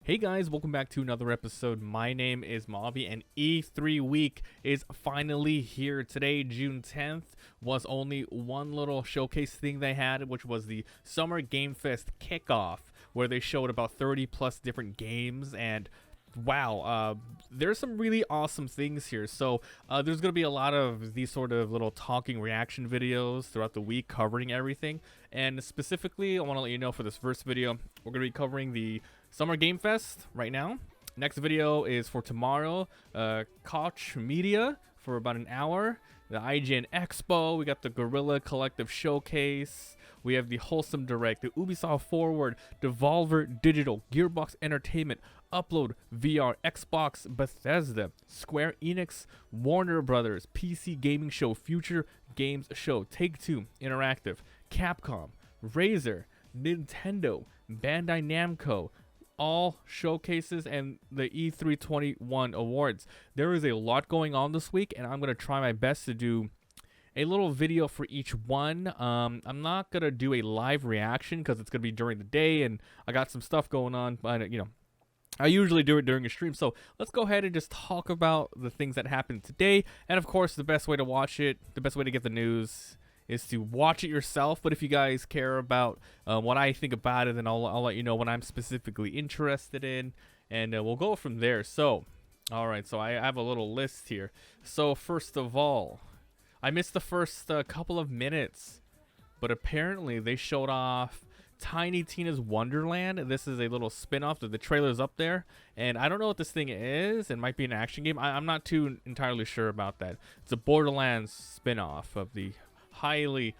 Hey guys, welcome back to another episode. My name is Mobby, and E3 week is finally here. Today, June 10th, was only one little showcase thing they had, which was the Summer Game Fest kickoff, where they showed about 30 plus different games. And wow, there's some really awesome things here. So there's going to be a lot of these sort of little talking reaction videos throughout the week covering everything. And specifically, I want to let you know for this first video, we're going to be covering the Summer Game Fest right now. Next video is for tomorrow, Koch Media for about an hour. The IGN Expo, we got the Guerrilla Collective Showcase. We have the Wholesome Direct, the Ubisoft Forward, Devolver Digital, Gearbox Entertainment, Upload VR, Xbox, Bethesda, Square Enix, Warner Brothers, PC Gaming Show, Future Games Show, Take-Two Interactive, Capcom, Razer, Nintendo, Bandai Namco, all showcases and the E321 awards. There is a lot going on this week, and I'm going to try my best to do a little video for each one. I'm not going to do a live reaction because it's going to be during the day, and I got some stuff going on, but I usually do it during a stream. So let's go ahead and just talk about the things that happened today. And of course, the best way to watch it, the best way to get the news is to watch it yourself. But if you guys care about what I think about it, then I'll let you know what I'm specifically interested in, and we'll go from there. So, all right, so I have a little list here. So first of all, I missed the first couple of minutes, but apparently they showed off Tiny Tina's Wonderland. This is a little spin-off. The trailer's up there, and I don't know what this thing is. It might be an action game. I'm not too entirely sure about that. It's a Borderlands spin-off of the highly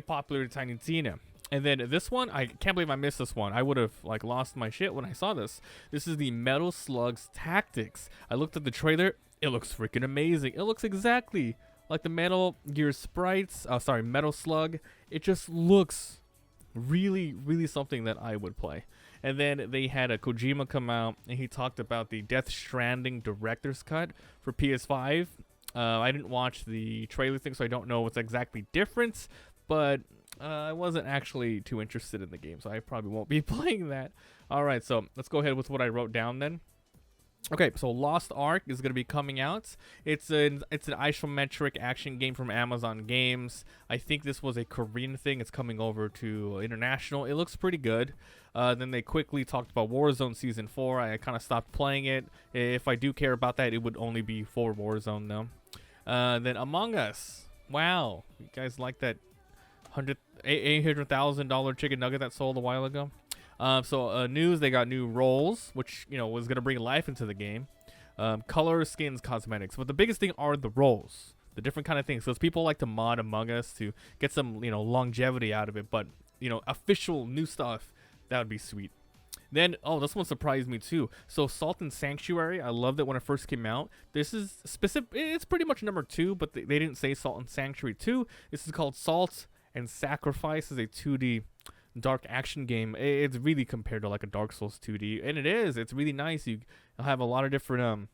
popular Tiny Tina. And then this one, I can't believe I missed this one. I would have lost my shit when I saw this. This is the Metal Slugs Tactics. I looked at the trailer. It looks freaking amazing. It looks exactly like the Metal Gear sprites. Metal Slug. It just looks really something that I would play. And then they had a Kojima come out, and he talked about the Death Stranding director's cut for PS5. I didn't watch the trailer thing, so I don't know what's exactly different, but I wasn't actually too interested in the game, so I probably won't be playing that. Alright, so let's go ahead with what I wrote down then. Okay, so Lost Ark is going to be coming out. It's an isometric action game from Amazon Games. I think this was a Korean thing. It's coming over to international. It looks pretty good. Then they quickly talked about Warzone Season 4. I kind of stopped playing it. If I do care about that, it would only be for Warzone though. Then Among Us. Wow, you guys like that $800,000 chicken nugget that sold a while ago? News, they got new roles, which, was going to bring life into the game. Color, skins, cosmetics. But the biggest thing are the roles. The different kind of things. Because people like to mod Among Us to get some, longevity out of it. But, official new stuff, that would be sweet. Then, this one surprised me too. So Salt and Sanctuary, I loved it when it first came out. This is specific, it's pretty much number 2, but they didn't say Salt and Sanctuary 2. This is called Salt and Sacrifice. It's a 2D dark action game. It's really compared to like a Dark Souls 2D, and it's really nice. You'll have a lot of different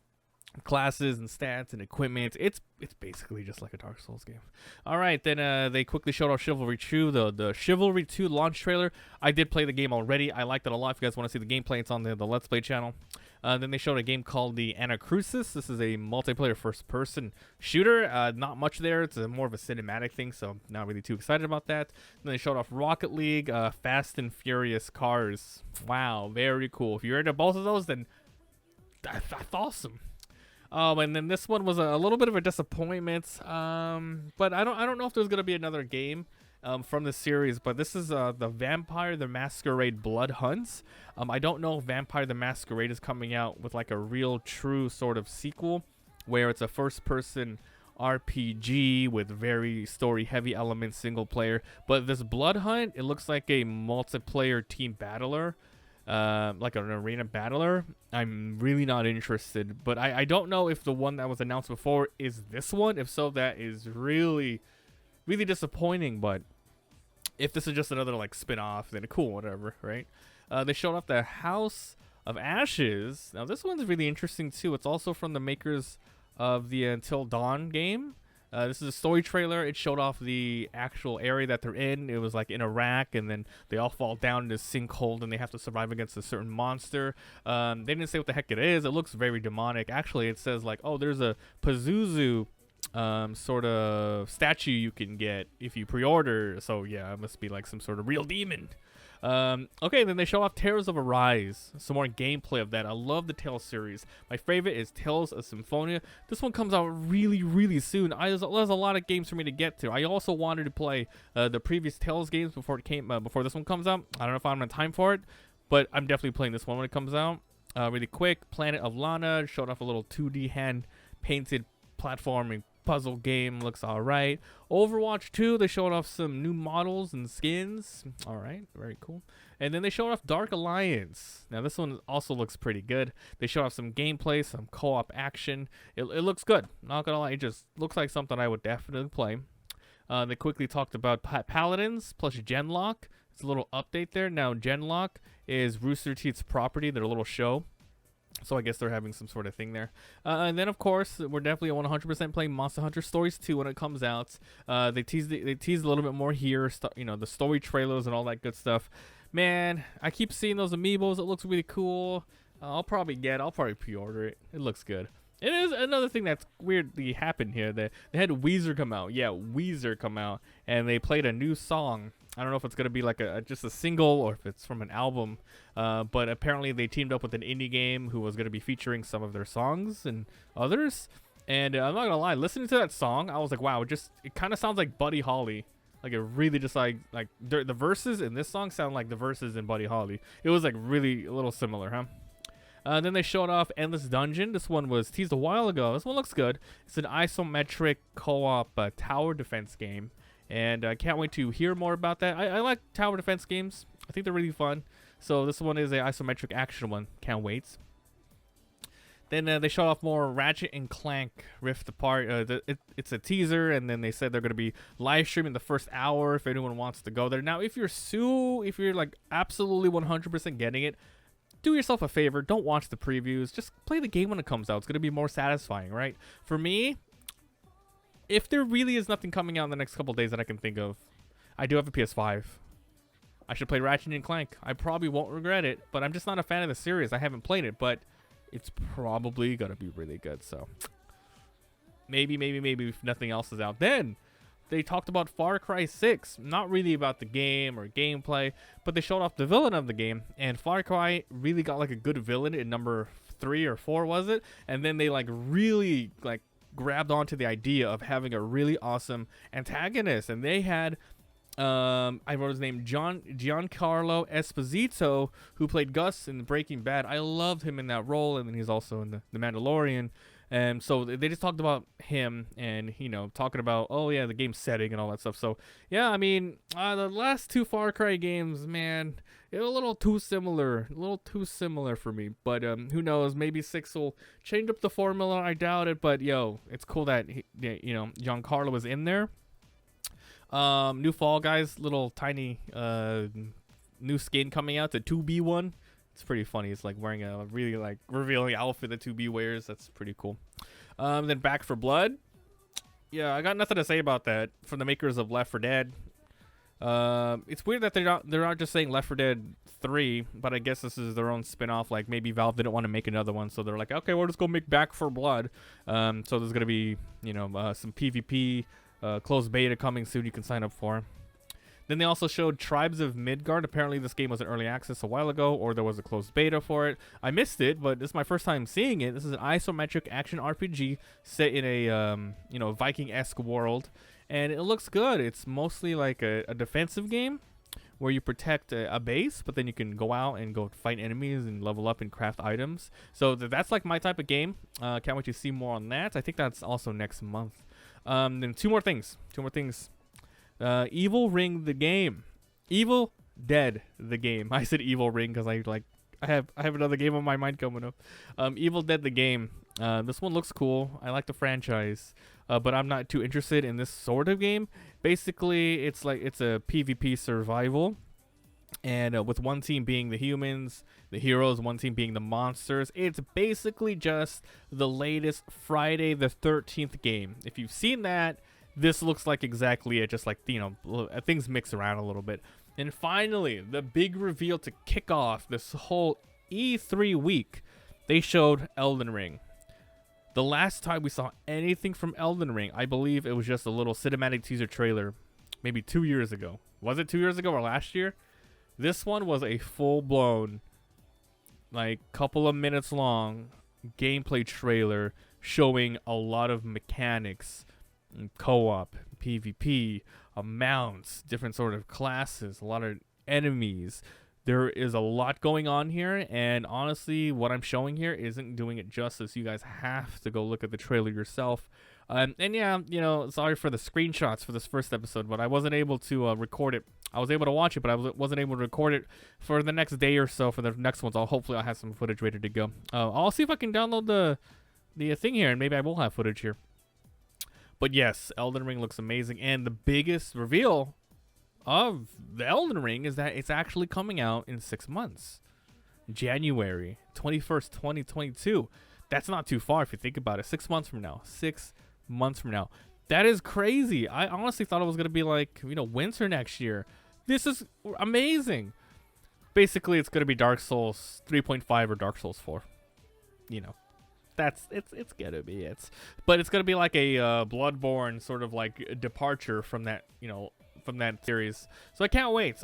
classes and stats and equipment. It's basically just like a Dark Souls game. All right, then they quickly showed off Chivalry 2, the Chivalry 2 launch trailer. I did play the game already. I liked it a lot. If you guys want to see the gameplay, it's on the Let's Play channel. Then they showed a game called the Anacrusis. This is a multiplayer first-person shooter. Not much there. It's more of a cinematic thing, so not really too excited about that. Then they showed off Rocket League, Fast and Furious Cars. Wow, very cool. If you're into both of those, then that's awesome. And then this one was a little bit of a disappointment. But I don't know if there's gonna be another game from the series. But this is the Vampire the Masquerade Blood Hunts. I don't know if Vampire the Masquerade is coming out with like a real true sort of sequel, where it's a first-person RPG with very story-heavy elements, single player. But this Blood Hunt, it looks like a multiplayer team battler. Like an arena battler. I'm really not interested, but I don't know if the one that was announced before is this one. If so, that is really disappointing. But if this is just another like spin-off, then cool, whatever, right? They showed off the House of Ashes. Now this one's really interesting too. It's also from the makers of the Until Dawn game. This is a story trailer. It showed off the actual area that they're in. It was like in Iraq, and then they all fall down in this sinkhole, and they have to survive against a certain monster. They didn't say what the heck it is. It looks very demonic. Actually, it says like, oh, there's a Pazuzu sort of statue you can get if you pre-order. So yeah, it must be like some sort of real demon. Okay, then they show off Tales of Arise, some more gameplay of that. I love the Tales series. My favorite is Tales of Symphonia. This one comes out really soon. There's a lot of games for me to get to. I also wanted to play the previous Tales games before this one comes out. I don't know if I'm in time for it, but I'm definitely playing this one when it comes out. Really quick, Planet of Lana showed off a little 2D hand-painted platforming puzzle game. Looks alright. Overwatch 2, they showed off some new models and skins. Alright, very cool. And then they showed off Dark Alliance. Now this one also looks pretty good. They showed off some gameplay, some co-op action. It looks good. Not gonna lie, it just looks like something I would definitely play. They quickly talked about Paladins plus Genlock. It's a little update there. Now Genlock is Rooster Teeth's property, their little show. So I guess they're having some sort of thing there. And then, of course, we're definitely 100% playing Monster Hunter Stories 2 when it comes out. They teased a little bit more here, the story trailers and all that good stuff. Man, I keep seeing those amiibos. It looks really cool. I'll probably pre-order it. It looks good. It is another thing that's weirdly happened here. They had Weezer come out. Yeah, Weezer come out. And they played a new song. I don't know if it's going to be like just a single or if it's from an album. But apparently they teamed up with an indie game who was going to be featuring some of their songs and others. And I'm not going to lie, listening to that song, I was like, wow, it kind of sounds like Buddy Holly. Like it really just like the verses in this song sound like the verses in Buddy Holly. It was like really a little similar, huh? Then they showed off Endless Dungeon. This one was teased a while ago. This one looks good. It's an isometric co-op tower defense game. And I can't wait to hear more about that. I like tower defense games. I think they're really fun. So this one is an isometric action one. Can't wait. Then they showed off more Ratchet and Clank Rift Apart. It's a teaser, and then they said they're going to be live streaming the first hour if anyone wants to go there. Now, if you're like absolutely 100% getting it, do yourself a favor. Don't watch the previews. Just play the game when it comes out. It's going to be more satisfying, right? For me, if there really is nothing coming out in the next couple days that I can think of, I do have a PS5. I should play Ratchet and Clank. I probably won't regret it, but I'm just not a fan of the series. I haven't played it, but it's probably going to be really good. So maybe if nothing else is out. Then they talked about Far Cry 6. Not really about the game or gameplay, but they showed off the villain of the game. And Far Cry really got like a good villain in number 3 or 4, was it? And then they like really like grabbed onto the idea of having a really awesome antagonist, and they had I wrote his name, Giancarlo Esposito, who played Gus in Breaking Bad. I loved him in that role, and then he's also in the Mandalorian. And so they just talked about him and, talking about, oh, yeah, the game setting and all that stuff. So, yeah, I mean, the last 2 Far Cry games, man, they're a little too similar for me. But who knows? Maybe 6 will change up the formula. I doubt it. But, it's cool that, Giancarlo was in there. New Fall Guys, little tiny new skin coming out, the 2B one. It's pretty funny. It's like wearing a really like revealing outfit that 2B wears. That's pretty cool. Then Back 4 Blood. Yeah, I got nothing to say about that. From the makers of Left 4 Dead. It's weird that they're not just saying Left 4 Dead 3, but I guess this is their own spin-off. Like maybe Valve didn't want to make another one, so they're like, okay, we'll just go make Back 4 Blood. So there's gonna be some PvP. Closed beta coming soon you can sign up for. Then they also showed Tribes of Midgard. Apparently this game was in early access a while ago, or there was a closed beta for it. I missed it, but this is my first time seeing it. This is an isometric action RPG set in a Viking-esque world, and it looks good. It's mostly like a defensive game where you protect a base, but then you can go out and go fight enemies and level up and craft items. So that's like my type of game. Can't wait to see more on that. I think that's also next month. Then two more things. Evil Ring the game. Evil Dead the game. I said Evil Ring because I have another game on my mind coming up. Evil Dead the game. This one looks cool. I like the franchise, but I'm not too interested in this sort of game. Basically, it's a PvP survival. And with one team being the humans, the heroes, one team being the monsters. It's basically just the latest Friday the 13th game. If you've seen that, This looks like exactly it, just like, you know, things mix around a little bit. And finally, the big reveal to kick off this whole E3 week, they showed Elden Ring. The last time we saw anything from Elden Ring, I believe it was just a little cinematic teaser trailer, maybe 2 years ago. Was it 2 years ago or last year? This one was a full-blown, like, couple of minutes long gameplay trailer showing a lot of mechanics, co-op, PvP, mounts, different sort of classes, a lot of enemies. There is a lot going on here, and honestly, what I'm showing here isn't doing it justice. You guys have to go look at the trailer yourself. And yeah, you know, sorry for the screenshots for this first episode, but I wasn't able to record it. I was able to watch it, but I wasn't able to record it for the next day or so. For the next ones, hopefully I'll have some footage ready to go. I'll see if I can download the thing here, and maybe I will have footage here. But yes, Elden Ring looks amazing, and the biggest reveal of the Elden Ring is that it's actually coming out in 6 months. January 21st, 2022. That's not too far if you think about it. 6 months from now. 6 months from now. That is crazy. I honestly thought it was going to be like, you know, winter next year. This is amazing. Basically, it's going to be Dark Souls 3.5 or Dark Souls 4. You know. It's gonna be it, but it's gonna be like a Bloodborne sort of like departure from that, you know, from that series. So I can't wait.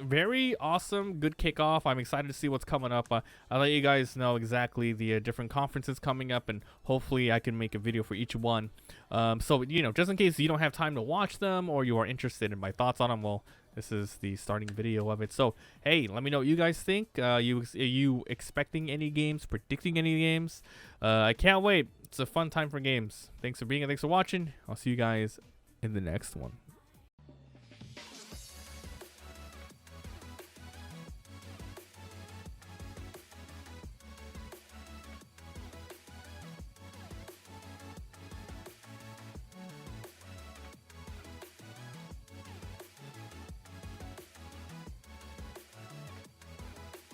Very awesome, good kickoff. I'm excited to see what's coming up. I'll let you guys know exactly the different conferences coming up, and hopefully I can make a video for each one. So, you know, just in case you don't have time to watch them or you are interested in my thoughts on them, well, this is the starting video of it. So, hey, let me know what you guys think. Are you expecting any games, predicting any games? I can't wait. It's a fun time for games. Thanks for being here. Thanks for watching. I'll see you guys in the next one.